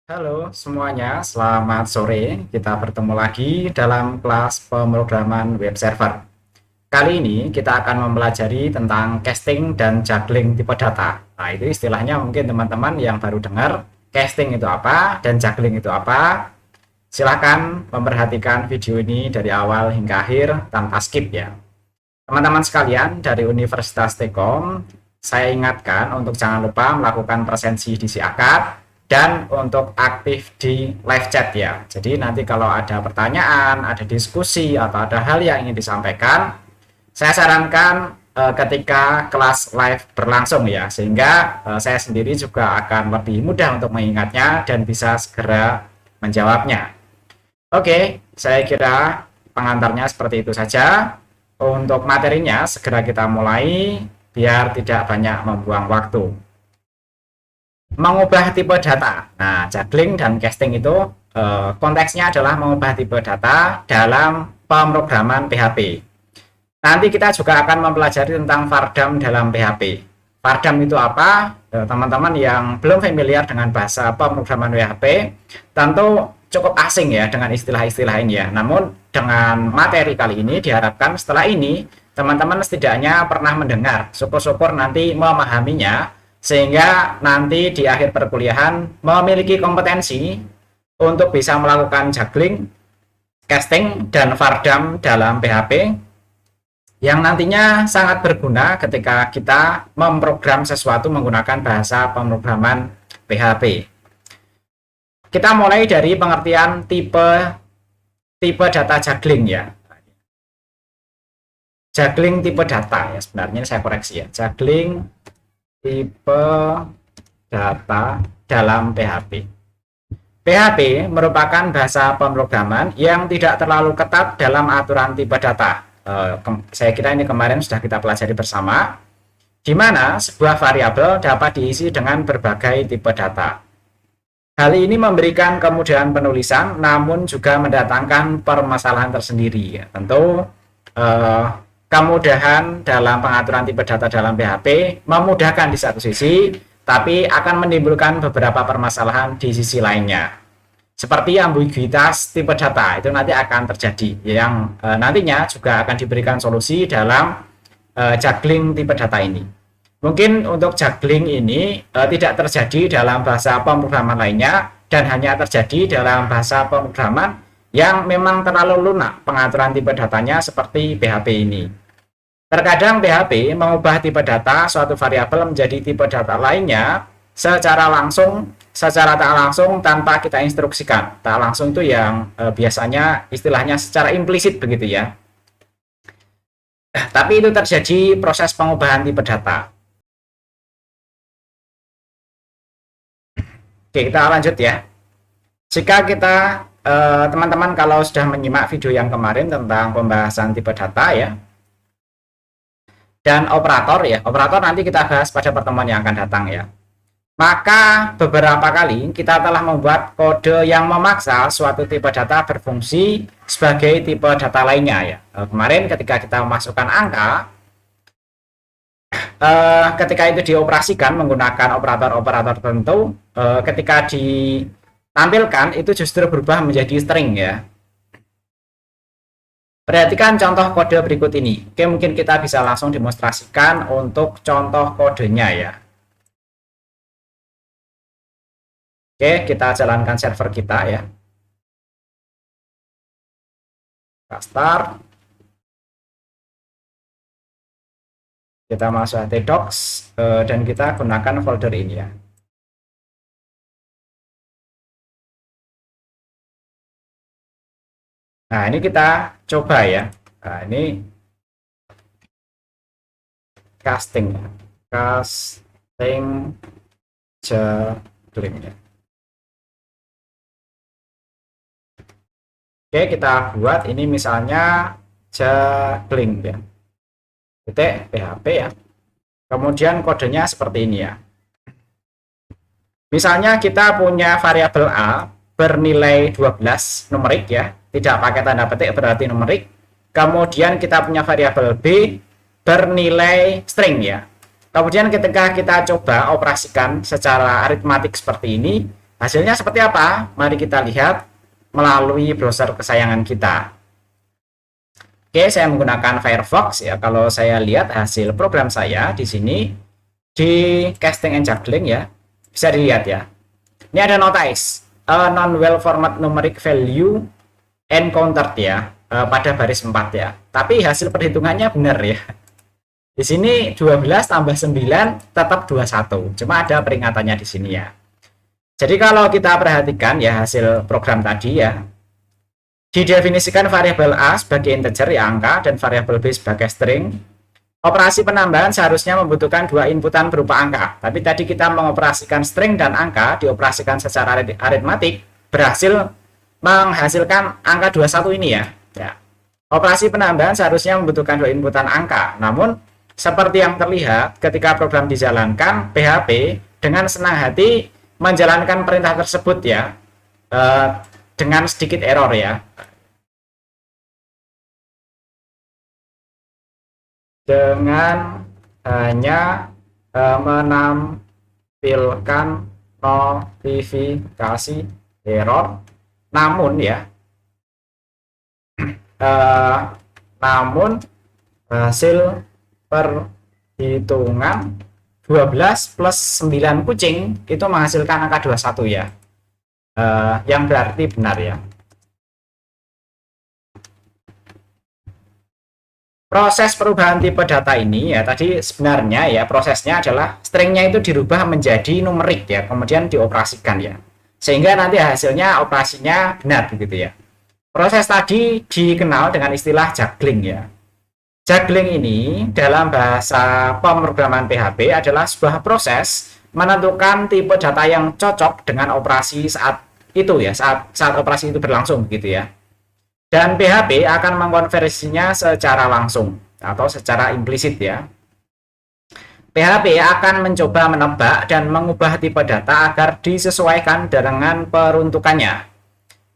Halo semuanya, selamat sore. Kita bertemu lagi dalam kelas pemrograman web server. Kali ini kita akan mempelajari tentang casting dan juggling tipe data. Nah, itu istilahnya mungkin teman-teman yang baru dengar casting itu apa dan juggling itu apa. Silahkan memperhatikan video ini dari awal hingga akhir tanpa skip ya. Teman-teman sekalian dari Universitas Telkom, saya ingatkan untuk jangan lupa melakukan presensi di si akad dan untuk aktif di live chat ya. Jadi nanti kalau ada pertanyaan, ada diskusi atau ada hal yang ingin disampaikan, saya sarankan ketika kelas live berlangsung ya, sehingga saya sendiri juga akan lebih mudah untuk mengingatnya dan bisa segera menjawabnya. Oke, saya kira pengantarnya seperti itu saja. Untuk materinya segera kita mulai biar tidak banyak membuang waktu. Mengubah tipe data. Nah, juggling dan casting itu konteksnya adalah mengubah tipe data dalam pemrograman PHP. Nanti kita juga akan mempelajari tentang Vardam dalam PHP. Vardam itu apa? Teman-teman yang belum familiar dengan bahasa pemrograman PHP, tentu cukup asing ya dengan istilah-istilah ini ya. Namun dengan materi kali ini diharapkan setelah ini teman-teman setidaknya pernah mendengar, syukur-syukur nanti memahaminya sehingga nanti di akhir perkuliahan memiliki kompetensi untuk bisa melakukan juggling, casting, dan Vardam dalam PHP yang nantinya sangat berguna ketika kita memprogram sesuatu menggunakan bahasa pemrograman PHP. Kita mulai dari pengertian tipe data juggling ya. Juggling tipe data ya, sebenarnya saya koreksi ya. Juggling tipe data dalam PHP. PHP merupakan bahasa pemrograman yang tidak terlalu ketat dalam aturan tipe data. Saya kira ini kemarin sudah kita pelajari bersama, di mana sebuah variabel dapat diisi dengan berbagai tipe data. Hal ini memberikan kemudahan penulisan, namun juga mendatangkan permasalahan tersendiri. Ya. Tentu kemudahan dalam pengaturan tipe data dalam PHP memudahkan di satu sisi, tapi akan menimbulkan beberapa permasalahan di sisi lainnya. Seperti ambiguitas tipe data, itu nanti akan terjadi, yang nantinya juga akan diberikan solusi dalam juggling tipe data ini. Mungkin untuk juggling ini tidak terjadi dalam bahasa pemrograman lainnya dan hanya terjadi dalam bahasa pemrograman yang memang terlalu lunak pengaturan tipe datanya seperti PHP ini. Terkadang PHP mengubah tipe data suatu variabel menjadi tipe data lainnya secara tak langsung tanpa kita instruksikan. Tak langsung itu yang biasanya istilahnya secara implisit begitu ya. Tapi itu terjadi proses pengubahan tipe data. Oke, kita lanjut ya. Jika kita, teman-teman kalau sudah menyimak video yang kemarin tentang pembahasan tipe data ya, dan operator ya, operator nanti kita bahas pada pertemuan yang akan datang ya. Maka beberapa kali kita telah membuat kode yang memaksa suatu tipe data berfungsi sebagai tipe data lainnya ya. Kemarin ketika kita memasukkan angka, ketika itu dioperasikan menggunakan operator-operator tertentu, ketika ditampilkan itu justru berubah menjadi string ya. Perhatikan contoh kode berikut ini. Oke, mungkin kita bisa langsung demonstrasikan untuk contoh kodenya ya. Oke, kita jalankan server kita ya. Kita start. Kita masuk htdocs dan kita gunakan folder ini ya. Nah, ini kita coba ya. Nah, ini casting ya. Casting juggling ya. Oke, kita buat ini misalnya juggling ya. Titik PHP ya. Kemudian kodenya seperti ini ya. Misalnya kita punya variabel A bernilai 12 numerik ya, tidak pakai tanda petik berarti numerik. Kemudian kita punya variabel B bernilai string ya. Kemudian ketika kita coba operasikan secara aritmatik seperti ini, hasilnya seperti apa? Mari kita lihat melalui browser kesayangan kita. Oke, saya menggunakan Firefox ya. Kalau saya lihat hasil program saya di sini di casting and juggling ya, bisa dilihat ya. Ini ada notice non-well format numeric value encountered ya, pada baris 4 ya. Tapi hasil perhitungannya benar ya. Di sini 12 tambah 9 tetap 21. Cuma ada peringatannya di sini ya. Jadi kalau kita perhatikan ya hasil program tadi ya, didefinisikan variabel A sebagai integer ya angka dan variabel B sebagai string. Operasi penambahan seharusnya membutuhkan dua inputan berupa angka. Tapi tadi kita mengoperasikan string dan angka dioperasikan secara aritmatik berhasil menghasilkan angka 21 ini ya. Operasi penambahan seharusnya membutuhkan dua inputan angka. Namun seperti yang terlihat ketika program dijalankan, PHP dengan senang hati menjalankan perintah tersebut ya. Dengan sedikit error ya, dengan hanya menampilkan notifikasi error, namun ya namun hasil perhitungan 12 plus 9 kucing itu menghasilkan angka 21 ya. Yang berarti benar ya. Proses perubahan tipe data ini ya tadi sebenarnya ya prosesnya adalah stringnya itu dirubah menjadi numerik ya, kemudian dioperasikan ya, sehingga nanti hasilnya operasinya benar begitu ya. Proses tadi dikenal dengan istilah juggling ya. Juggling ini dalam bahasa pemrograman PHP adalah sebuah proses menentukan tipe data yang cocok dengan operasi saat itu ya, saat operasi itu berlangsung begitu ya. Dan PHP akan mengkonversinya secara langsung atau secara implisit ya. PHP akan mencoba menebak dan mengubah tipe data agar disesuaikan dengan peruntukannya.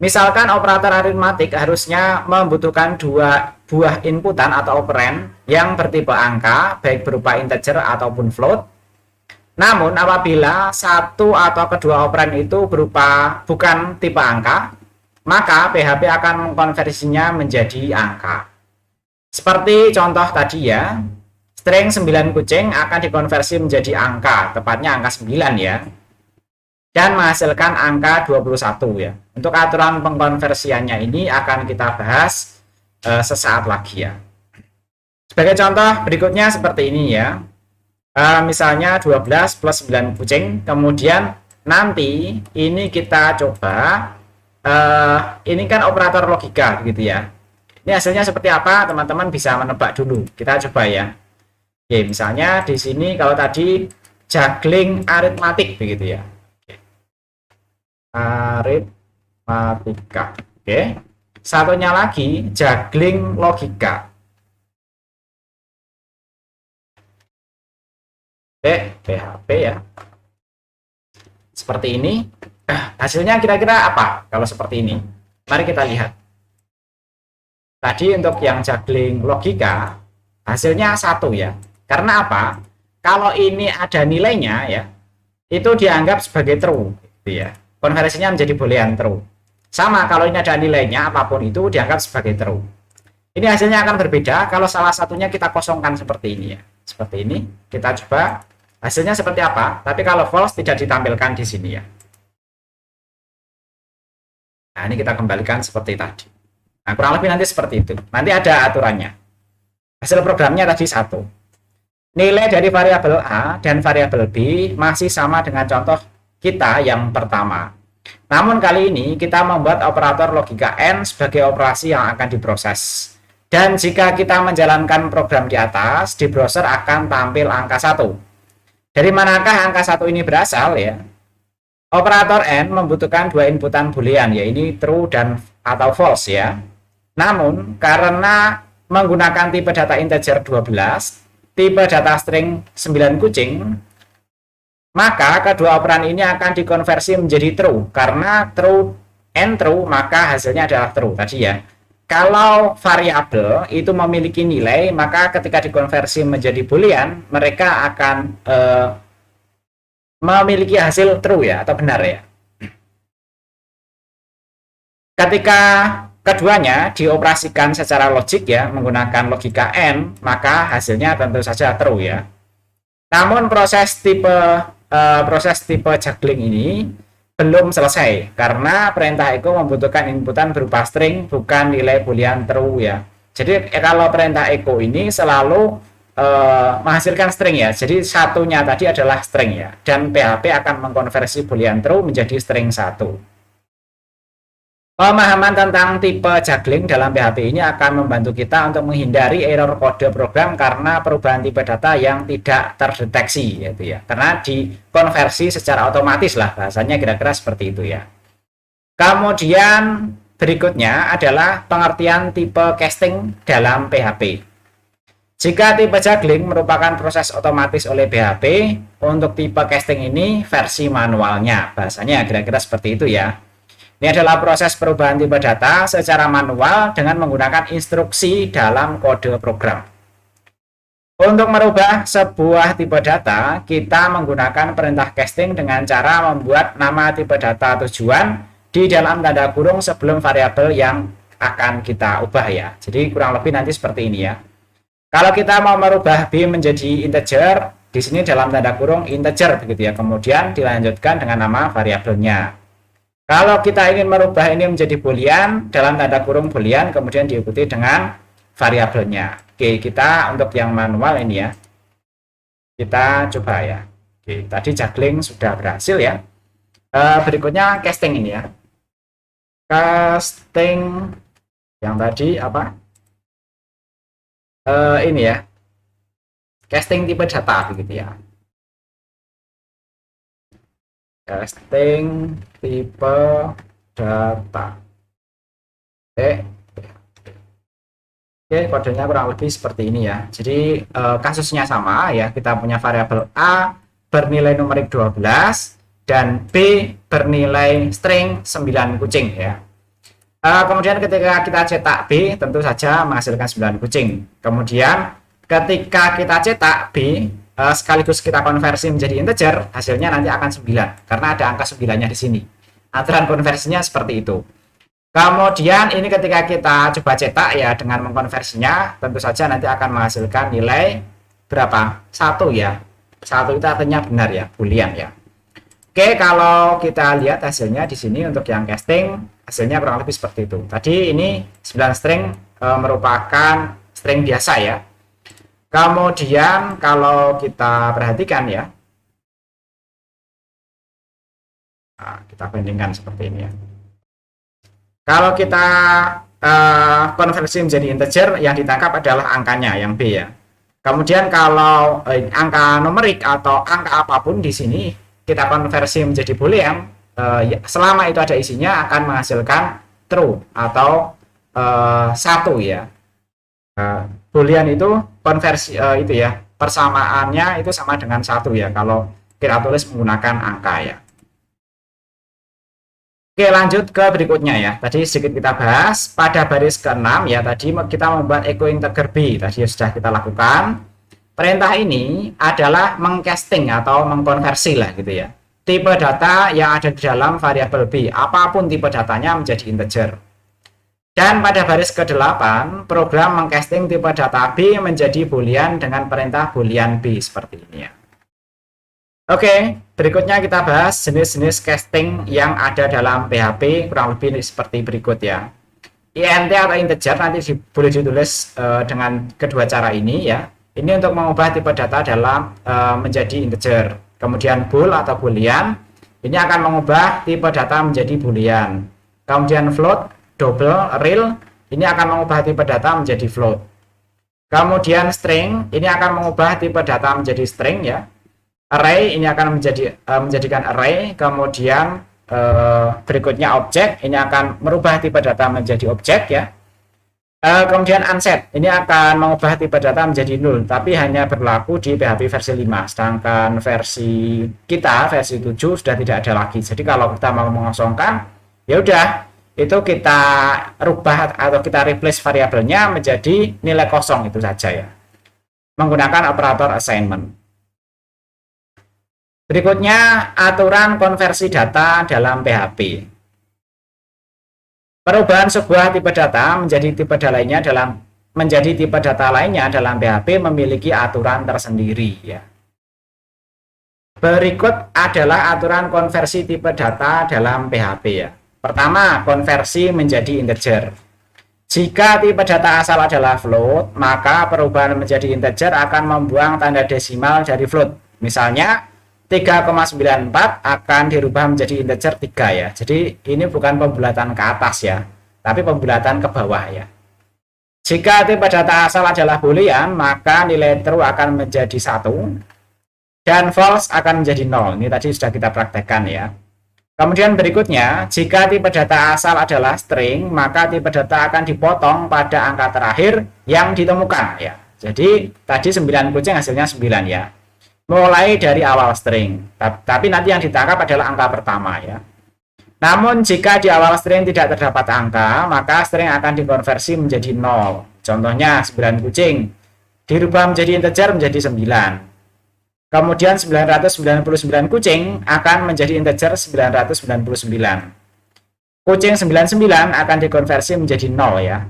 Misalkan operator aritmatik harusnya membutuhkan dua buah inputan atau operan yang bertipe angka, baik berupa integer ataupun float. Namun apabila satu atau kedua operan itu berupa bukan tipe angka, maka PHP akan mengkonversinya menjadi angka. Seperti contoh tadi ya, string 9 kucing akan dikonversi menjadi angka, tepatnya angka 9 ya, dan menghasilkan angka 21 ya. Untuk aturan pengkonversiannya ini akan kita bahas sesaat lagi ya. Sebagai contoh berikutnya seperti ini ya. Misalnya 12 plus 9 kucing, kemudian nanti ini kita coba ini kan operator logika gitu ya. Ini hasilnya seperti apa teman-teman bisa menebak dulu, kita coba ya. Oke, misalnya di sini kalau tadi juggling aritmatik begitu ya. Aritmatika. Oke, satunya lagi juggling logika. PHP ya, seperti ini. Hasilnya kira-kira apa kalau seperti ini? Mari kita lihat. Tadi untuk yang juggling logika hasilnya 1 ya, karena apa? Kalau ini ada nilainya ya, itu dianggap sebagai true gitu ya, konversinya menjadi boolean true. Sama kalau ini ada nilainya apapun itu dianggap sebagai true. Ini hasilnya akan berbeda kalau salah satunya kita kosongkan seperti ini ya. Seperti ini, kita coba hasilnya seperti apa, tapi kalau false tidak ditampilkan di sini ya. Nah, ini kita kembalikan seperti tadi. Nah, kurang lebih nanti seperti itu. Nanti ada aturannya. Hasil programnya tadi 1. Nilai dari variabel A dan variabel B masih sama dengan contoh kita yang pertama. Namun kali ini kita membuat operator logika N sebagai operasi yang akan diproses. Dan jika kita menjalankan program di atas, di browser akan tampil angka 1. Dari manakah angka 1 ini berasal ya? Operator N membutuhkan dua inputan boolean, ya ini true dan atau false ya. Namun karena menggunakan tipe data integer 12, tipe data string 9 kucing, maka kedua operan ini akan dikonversi menjadi true. Karena true and true, maka hasilnya adalah true tadi ya. Kalau variabel itu memiliki nilai, maka ketika dikonversi menjadi boolean, mereka akan memiliki hasil true ya, atau benar ya. Ketika keduanya dioperasikan secara logik ya, menggunakan logika AND, maka hasilnya tentu saja true ya. Namun proses tipe juggling ini belum selesai karena perintah echo membutuhkan inputan berupa string, bukan nilai boolean true ya. Jadi kalau perintah echo ini selalu menghasilkan string ya. Jadi satunya tadi adalah string ya, dan PHP akan mengkonversi boolean true menjadi string 1. Pemahaman tentang tipe juggling dalam PHP ini akan membantu kita untuk menghindari error kode program karena perubahan tipe data yang tidak terdeteksi, yaitu ya. Karena dikonversi secara otomatis lah, bahasanya kira-kira seperti itu ya. Kemudian berikutnya adalah pengertian tipe casting dalam PHP. Jika tipe juggling merupakan proses otomatis oleh PHP, untuk tipe casting ini versi manualnya, bahasanya kira-kira seperti itu ya. Ini adalah proses perubahan tipe data secara manual dengan menggunakan instruksi dalam kode program. Untuk merubah sebuah tipe data, kita menggunakan perintah casting dengan cara membuat nama tipe data tujuan di dalam tanda kurung sebelum variabel yang akan kita ubah ya. Jadi kurang lebih nanti seperti ini ya. Kalau kita mau merubah B menjadi integer, di sini dalam tanda kurung integer begitu ya. Kemudian dilanjutkan dengan nama variabelnya. Kalau kita ingin merubah ini menjadi boolean, dalam tanda kurung boolean, kemudian diikuti dengan variabelnya. Oke, kita untuk yang manual ini ya, kita coba ya. Oke, tadi juggling sudah berhasil ya. Berikutnya casting ini ya. Casting yang tadi apa? Ini ya. Casting tipe data begitu ya. Casting tipe data. Oke, kodenya kurang lebih seperti ini ya. Jadi kasusnya sama ya. Kita punya variabel A bernilai numerik 12 dan B bernilai string 9 kucing ya. Kemudian ketika kita cetak B tentu saja menghasilkan 9 kucing. Kemudian ketika kita cetak B sekaligus kita konversi menjadi integer, hasilnya nanti akan 9 karena ada angka 9-nya di sini. Aturan konversinya seperti itu. Kemudian ini ketika kita coba cetak ya dengan mengkonversinya, tentu saja nanti akan menghasilkan nilai berapa? 1 ya. 1 itu artinya benar ya, boolean ya. Oke, kalau kita lihat hasilnya di sini untuk yang casting, hasilnya kurang lebih seperti itu. Tadi ini 9 string merupakan string biasa ya. Kemudian kalau kita perhatikan ya, nah, kita bandingkan seperti ini ya. Kalau kita konversi menjadi integer, yang ditangkap adalah angkanya, yang B ya. Kemudian kalau angka numerik atau angka apapun di sini kita konversi menjadi boolean, selama itu ada isinya akan menghasilkan true atau 1 ya. Boolean itu konversi itu ya, persamaannya itu sama dengan 1 ya kalau kita tulis menggunakan angka ya. Oke, lanjut ke berikutnya ya. Tadi sedikit kita bahas pada baris ke-6 ya, tadi kita membuat echo integer B, tadi sudah kita lakukan. Perintah ini adalah mengcasting atau mengkonversi lah gitu ya, tipe data yang ada di dalam variabel B, apapun tipe datanya menjadi integer. Dan pada baris ke-8, program mengcasting tipe data B menjadi boolean dengan perintah boolean B seperti ini ya. Oke, berikutnya kita bahas jenis-jenis casting yang ada dalam PHP kurang lebih seperti berikut ya. INT atau integer nanti boleh ditulis dengan kedua cara ini ya. Ini untuk mengubah tipe data dalam menjadi integer. Kemudian bool atau boolean, ini akan mengubah tipe data menjadi boolean. Kemudian float, double, real, ini akan mengubah tipe data menjadi float. Kemudian string, ini akan mengubah tipe data menjadi string ya. Array, ini akan menjadikan array. Kemudian berikutnya objek, ini akan merubah tipe data menjadi objek ya. Kemudian unset, ini akan mengubah tipe data menjadi null, tapi hanya berlaku di PHP versi 5, sedangkan versi kita versi 7 sudah tidak ada lagi. Jadi kalau kita mau mengosongkan, ya udah itu kita rubah atau kita replace variabelnya menjadi nilai kosong itu saja ya, menggunakan operator assignment. Berikutnya aturan konversi data dalam PHP. Perubahan sebuah tipe data menjadi tipe data lainnya dalam PHP memiliki aturan tersendiri ya. Berikut adalah aturan konversi tipe data dalam PHP ya. Pertama, konversi menjadi integer. Jika tipe data asal adalah float, maka perubahan menjadi integer akan membuang tanda desimal dari float. Misalnya 3,94 akan dirubah menjadi integer 3 ya. Jadi ini bukan pembulatan ke atas ya, tapi pembulatan ke bawah ya. Jika tipe data asal adalah boolean, maka nilai true akan menjadi 1 dan false akan menjadi 0. Ini tadi sudah kita praktekkan ya. Kemudian berikutnya, jika tipe data asal adalah string, maka tipe data akan dipotong pada angka terakhir yang ditemukan ya. Jadi tadi 9 kucing hasilnya 9 ya. Mulai dari awal string, tapi nanti yang ditangkap adalah angka pertama ya. Namun jika di awal string tidak terdapat angka, maka string akan dikonversi menjadi 0. Contohnya 9 kucing dirubah menjadi integer menjadi 9. Kemudian 999 kucing akan menjadi integer 999. Kucing 99 akan dikonversi menjadi 0 ya.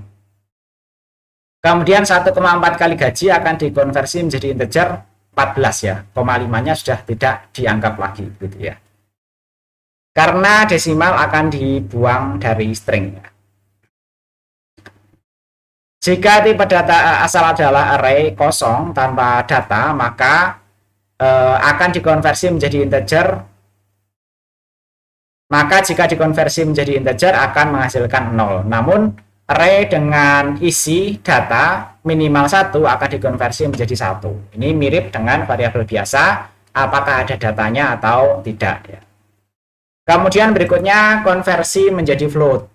Kemudian 1,4 kali gaji akan dikonversi menjadi integer 14 ya, 0,5-nya sudah tidak dianggap lagi gitu ya. Karena desimal akan dibuang dari string ya. Jika tipe data asal adalah array kosong tanpa data, maka akan dikonversi menjadi integer. Maka jika dikonversi menjadi integer akan menghasilkan 0. Namun array dengan isi data minimal 1 akan dikonversi menjadi 1. Ini mirip dengan variabel biasa, apakah ada datanya atau tidak ya. Kemudian berikutnya konversi menjadi float.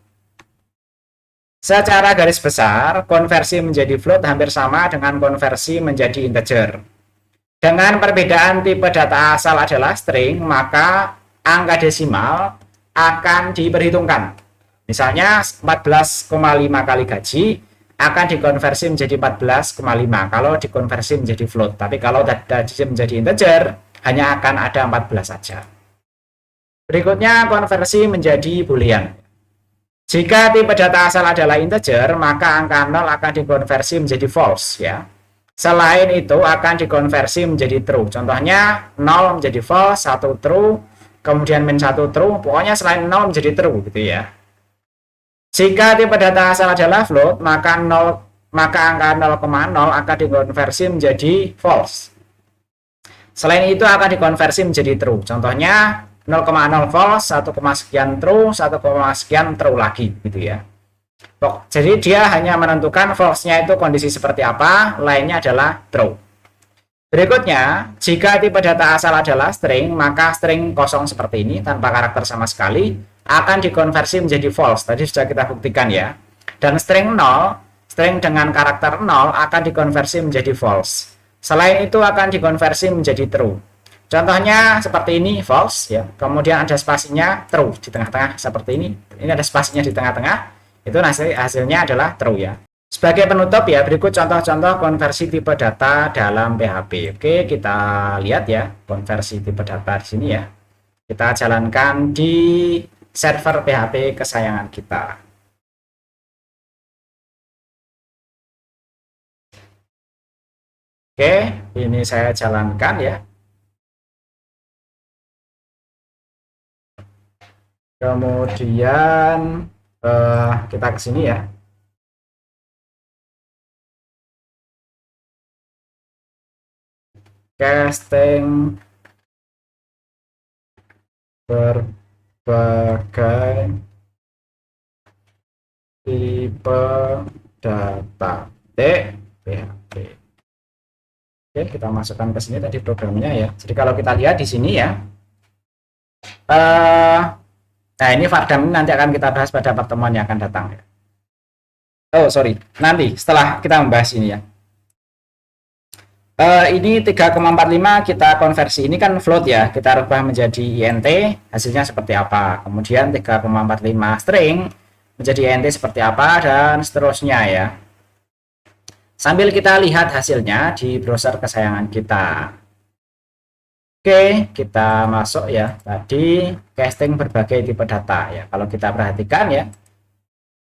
Secara garis besar, konversi menjadi float hampir sama dengan konversi menjadi integer. Dengan perbedaan tipe data asal adalah string, maka angka desimal akan diperhitungkan. Misalnya 14,5 kali gaji akan dikonversi menjadi 14,5 kalau dikonversi menjadi float. Tapi kalau gaji menjadi integer, hanya akan ada 14 saja. Berikutnya konversi menjadi boolean. Jika tipe data asal adalah integer, maka angka 0 akan dikonversi menjadi false ya. Selain itu akan dikonversi menjadi true. Contohnya 0 menjadi false, 1 true, kemudian min 1 true, pokoknya selain 0 menjadi true gitu ya. Jika tipe data asal adalah float, maka angka 0,0 akan dikonversi menjadi false. Selain itu akan dikonversi menjadi true. Contohnya 0,0 false, 1, sekian true, 1, sekian true lagi gitu ya. Jadi dia hanya menentukan false-nya itu kondisi seperti apa, lainnya adalah true. Berikutnya, jika tipe data asal adalah string, maka string kosong seperti ini tanpa karakter sama sekali akan dikonversi menjadi false. Tadi sudah kita buktikan ya. Dan string 0, string dengan karakter 0 akan dikonversi menjadi false. Selain itu akan dikonversi menjadi true. Contohnya seperti ini false ya. Kemudian ada spasinya true di tengah-tengah seperti ini. Ini ada spasinya di tengah-tengah. Itu hasilnya adalah true ya. Sebagai penutup ya, berikut contoh-contoh konversi tipe data dalam PHP. Oke, kita lihat ya konversi tipe data di sini ya. Kita jalankan di server PHP kesayangan kita. Oke, ini saya jalankan ya. Kemudian kita ke sini ya. Casting berbagai tipe data PHP. Oke, kita masukkan ke sini tadi programnya ya. Jadi kalau kita lihat di sini ya, nah ini Vardam nanti akan kita bahas pada pertemuan yang akan datang ya. Oh sorry, nanti setelah kita membahas ini ya. Ini 3,45 kita konversi, ini kan float ya, kita rubah menjadi int, hasilnya seperti apa. Kemudian 3,45 string menjadi int seperti apa, dan seterusnya ya. Sambil kita lihat hasilnya di browser kesayangan kita. Oke, kita masuk ya, tadi casting berbagai tipe data ya. Kalau kita perhatikan ya,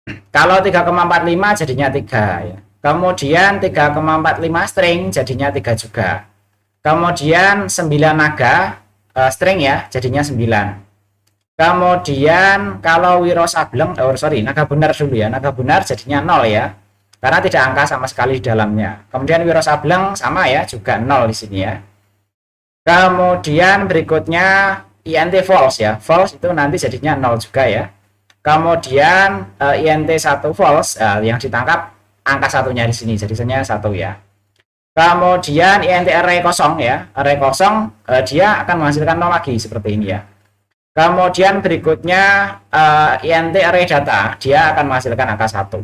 Kalau 3,45 jadinya 3 ya. Kemudian 3,45 string jadinya 3 juga. Kemudian 9 naga string ya, jadinya 9. Kemudian kalau Wiro Sableng, naga benar dulu ya. Naga benar jadinya 0 ya. Karena tidak angka sama sekali di dalamnya. Kemudian Wiro Sableng sama ya, juga 0 di sini ya. Kemudian berikutnya INT false ya. False itu nanti jadinya 0 juga ya. Kemudian INT 1 false yang ditangkap angka satunya di sini, jadinya 1 ya. Kemudian INT array kosong ya. Array kosong dia akan menghasilkan 0 lagi seperti ini ya. Kemudian berikutnya INT array data, dia akan menghasilkan angka 1.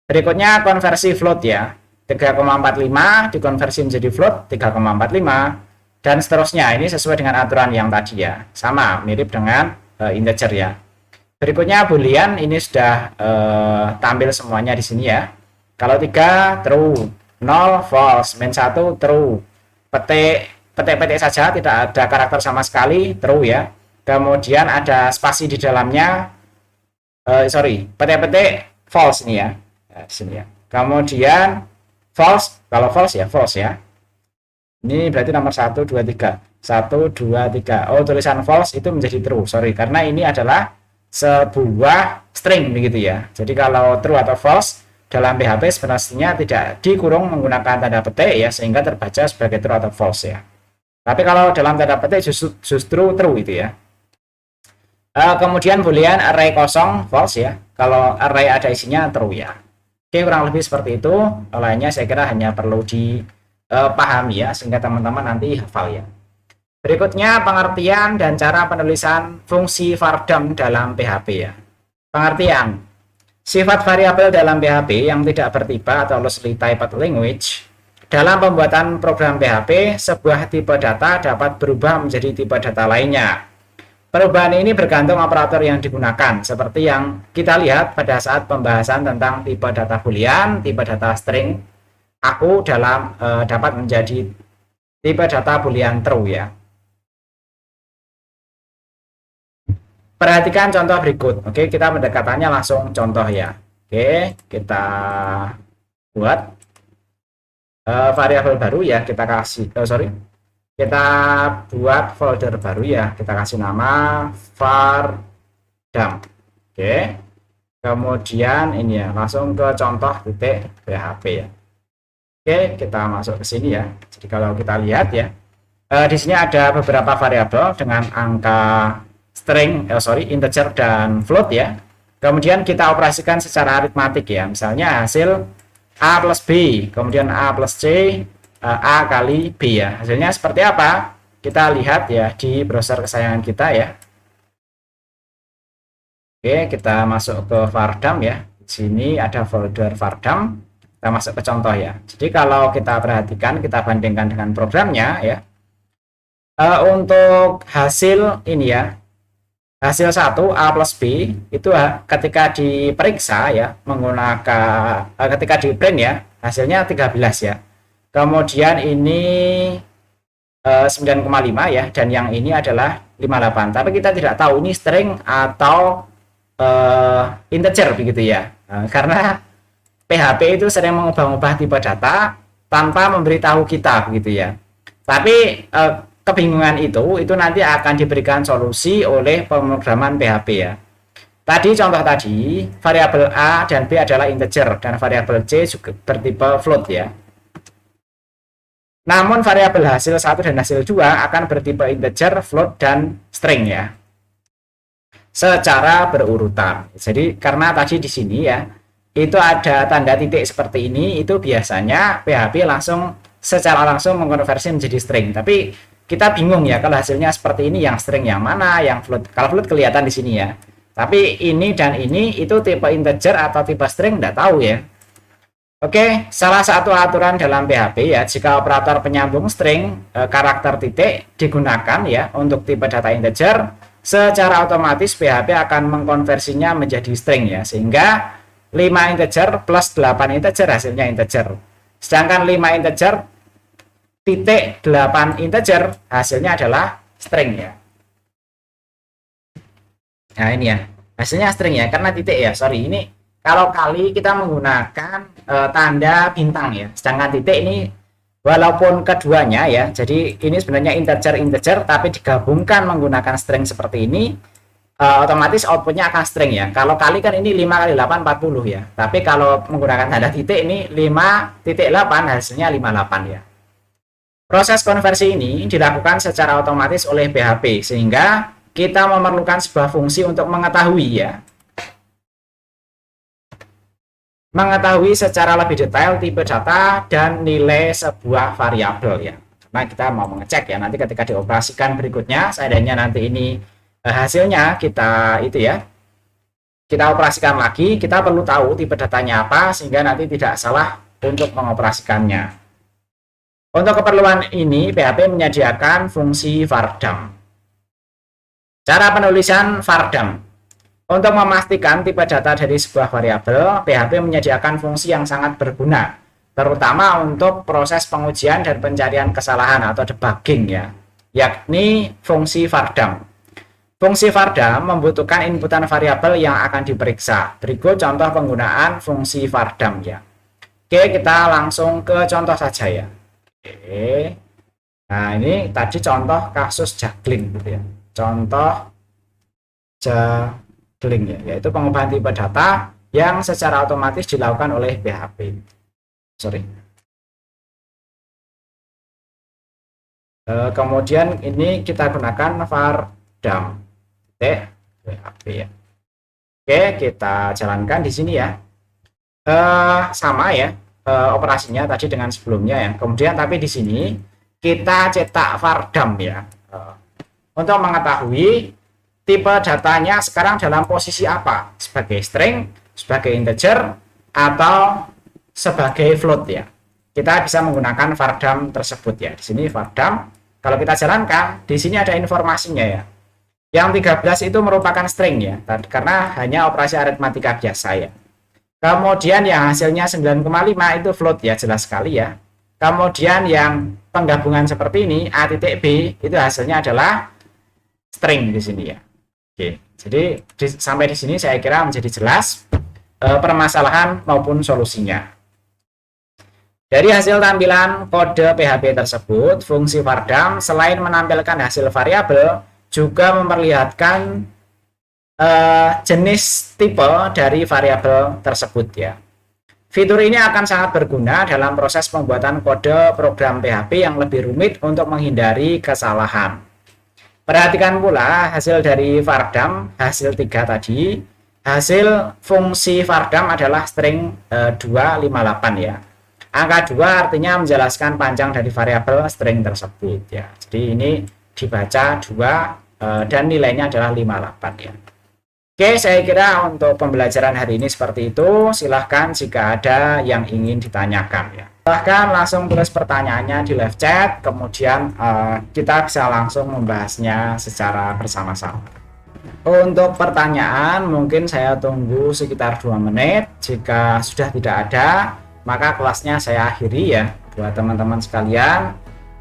Berikutnya konversi float ya. 3,45 dikonversi menjadi float 3,45 dan seterusnya. Ini sesuai dengan aturan yang tadi ya. Sama, mirip dengan integer ya. Berikutnya boolean, ini sudah tampil semuanya di sini ya. Kalau 3 true, 0 false, min 1 true. Petik saja, tidak ada karakter sama sekali, true ya. Kemudian ada spasi di dalamnya, petik false ini ya. Di sini ya. Kemudian false, kalau false ya false ya. Ini berarti nomor 1 2 3. 1 2 3. Oh, tulisan false itu menjadi true. Karena ini adalah sebuah string begitu ya. Jadi kalau true atau false dalam PHP sebenarnya tidak dikurung menggunakan tanda petik ya, sehingga terbaca sebagai true atau false ya. Tapi kalau dalam tanda petik justru true itu ya. Kemudian boolean array kosong false ya. Kalau array ada isinya true ya. Oke, kurang lebih seperti itu. Lainnya saya kira hanya perlu dipahami ya, sehingga teman-teman nanti hafal ya. Berikutnya pengertian dan cara penulisan fungsi vardam dalam PHP ya. Pengertian. Sifat variabel dalam PHP yang tidak bertipe atau loosely typed language. Dalam pembuatan program PHP, sebuah tipe data dapat berubah menjadi tipe data lainnya. Perubahan ini bergantung operator yang digunakan, seperti yang kita lihat pada saat pembahasan tentang tipe data boolean, tipe data string. Aku dapat menjadi tipe data boolean true ya. Perhatikan contoh berikut. Oke, kita pendekatannya langsung contoh ya. Oke, kita buat variabel baru ya. Kita buat folder baru ya. Kita kasih nama vardam. Oke. Kemudian ini ya, langsung ke contoh titik PHP ya. Oke, kita masuk ke sini ya. Jadi kalau kita lihat ya, di sini ada beberapa variabel dengan angka string, integer dan float ya. Kemudian kita operasikan secara aritmatik ya. Misalnya hasil A plus B, kemudian A plus C, A kali B ya. Hasilnya seperti apa? Kita lihat ya di browser kesayangan kita ya. Oke, kita masuk ke vardam ya. Di sini ada folder vardam. Kita masuk ke contoh ya. Jadi kalau kita perhatikan, kita bandingkan dengan programnya ya. Untuk hasil ini ya, hasil 1 A plus B itu ketika diperiksa ya menggunakan ketika di print ya, hasilnya 13 ya. Kemudian ini 9,5 ya, dan yang ini adalah 58. Tapi kita tidak tahu ini string atau integer begitu ya. Karena PHP itu sering mengubah-ubah tipe data tanpa memberitahu kita begitu ya. Tapi kebingungan itu nanti akan diberikan solusi oleh pemrograman PHP ya. Tadi contoh tadi, variabel A dan B adalah integer dan variabel C juga bertipe float ya. Namun variabel hasil 1 dan hasil 2 akan bertipe integer, float, dan string ya. Secara berurutan. Jadi karena tadi di sini ya, itu ada tanda titik seperti ini, itu biasanya PHP secara langsung mengkonversi menjadi string. Tapi kita bingung ya kalau hasilnya seperti ini, yang string yang mana, yang float. Kalau float kelihatan di sini ya. Tapi ini dan ini itu tipe integer atau tipe string enggak tahu ya. Oke, salah satu aturan dalam PHP ya, jika operator penyambung string karakter titik digunakan ya untuk tipe data integer, secara otomatis PHP akan mengkonversinya menjadi string ya, sehingga 5 integer plus 8 integer hasilnya integer. Sedangkan 5 integer titik 8 integer hasilnya adalah string ya. Nah ini ya, hasilnya string ya, karena titik ya, ini Kalau kali kita menggunakan tanda bintang ya, sedangkan titik ini walaupun keduanya ya, jadi ini sebenarnya integer tapi digabungkan menggunakan string seperti ini, otomatis outputnya akan string ya. Kalau kali kan ini 5 kali 8 40 ya, tapi kalau menggunakan tanda titik ini 5,8 hasilnya 58 ya. Proses konversi ini dilakukan secara otomatis oleh PHP sehingga kita memerlukan sebuah fungsi untuk mengetahui secara lebih detail tipe data dan nilai sebuah variabel ya. Karena kita mau mengecek ya, nanti ketika dioperasikan berikutnya, seandainya nanti ini hasilnya kita kita operasikan lagi, kita perlu tahu tipe datanya apa sehingga nanti tidak salah untuk mengoperasikannya. Untuk keperluan ini, PHP menyediakan fungsi vardam. Cara penulisan vardam. Untuk memastikan tipe data dari sebuah variabel, PHP menyediakan fungsi yang sangat berguna, terutama untuk proses pengujian dan pencarian kesalahan atau debugging ya, yakni fungsi vardam. Fungsi vardam membutuhkan inputan variabel yang akan diperiksa. Berikut contoh penggunaan fungsi vardam ya. Oke, kita langsung ke contoh saja ya. Oke. Nah, ini tadi contoh kasus juggling gitu ya. Contoh juggling ya, yaitu pengubahan tipe data yang secara otomatis dilakukan oleh PHP. Kemudian ini kita gunakan vardam PHP ya. Oke, kita jalankan di sini ya. Sama ya operasinya tadi dengan sebelumnya ya. Kemudian tapi di sini kita cetak vardam ya. Untuk mengetahui tipe datanya sekarang dalam posisi apa, sebagai string, sebagai integer, atau sebagai float ya. Kita bisa menggunakan vardam tersebut ya. Di sini vardam, kalau kita jalankan, di sini ada informasinya ya. Yang 13 itu merupakan string ya, karena hanya operasi aritmatika biasa ya. Kemudian yang hasilnya 9,5 itu float ya, jelas sekali ya. Kemudian yang penggabungan seperti ini, A titik B, itu hasilnya adalah string di sini ya. Oke, jadi sampai di sini saya kira menjadi jelas permasalahan maupun solusinya. Dari hasil tampilan kode PHP tersebut, fungsi vardam selain menampilkan hasil variabel juga memperlihatkan jenis tipe dari variabel tersebut ya. Fitur ini akan sangat berguna dalam proses pembuatan kode program PHP yang lebih rumit untuk menghindari kesalahan. Perhatikan pula hasil dari vardam, hasil 3 tadi. Hasil fungsi vardam adalah string 258 ya. Angka 2 artinya menjelaskan panjang dari variabel string tersebut ya. Jadi ini dibaca 2 dan nilainya adalah 58 ya. Oke, saya kira untuk pembelajaran hari ini seperti itu. Silahkan jika ada yang ingin ditanyakan ya. Silahkan langsung tulis pertanyaannya di live chat, kemudian kita bisa langsung membahasnya secara bersama-sama. Untuk pertanyaan mungkin saya tunggu sekitar 2 menit. Jika sudah tidak ada, maka kelasnya saya akhiri ya buat teman-teman sekalian,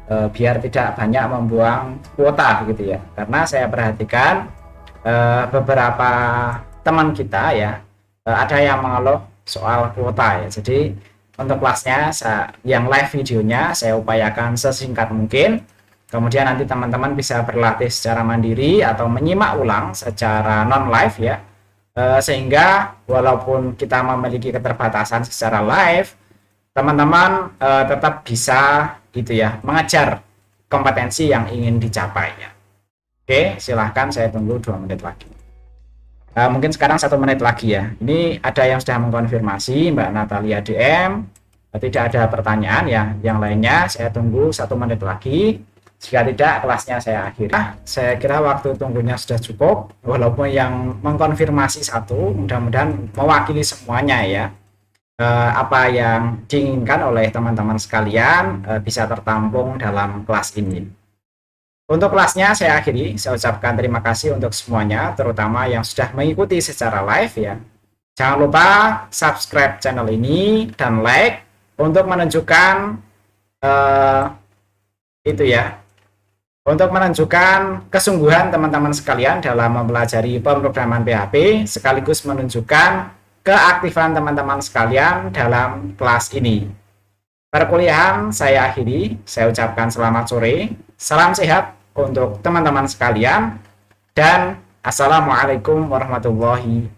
biar tidak banyak membuang kuota gitu ya. Karena saya perhatikan beberapa teman kita ya ada yang mengeluh soal kuota ya. Jadi untuk kelasnya yang live videonya saya upayakan sesingkat mungkin, kemudian nanti teman-teman bisa berlatih secara mandiri atau menyimak ulang secara non live ya, sehingga walaupun kita memiliki keterbatasan secara live, teman-teman tetap bisa gitu ya mengejar kompetensi yang ingin dicapai ya. Oke, silahkan, saya tunggu 2 menit lagi. Mungkin sekarang 1 menit lagi ya. Ini ada yang sudah mengkonfirmasi, Mbak Natalia DM. Tidak ada pertanyaan ya. Yang lainnya saya tunggu 1 menit lagi. Jika tidak, kelasnya saya akhiri. Saya kira waktu tunggunya sudah cukup. Walaupun yang mengkonfirmasi 1, mudah-mudahan mewakili semuanya ya. Apa yang diinginkan oleh teman-teman sekalian bisa tertampung dalam kelas ini. Untuk kelasnya saya akhiri. Saya ucapkan terima kasih untuk semuanya, terutama yang sudah mengikuti secara live ya. Jangan lupa subscribe channel ini dan like untuk menunjukkan untuk menunjukkan kesungguhan teman-teman sekalian dalam mempelajari pemrograman PHP, sekaligus menunjukkan keaktifan teman-teman sekalian dalam kelas ini. Perkuliahan saya akhiri, saya ucapkan selamat sore, salam sehat untuk teman-teman sekalian, dan Assalamualaikum warahmatullahi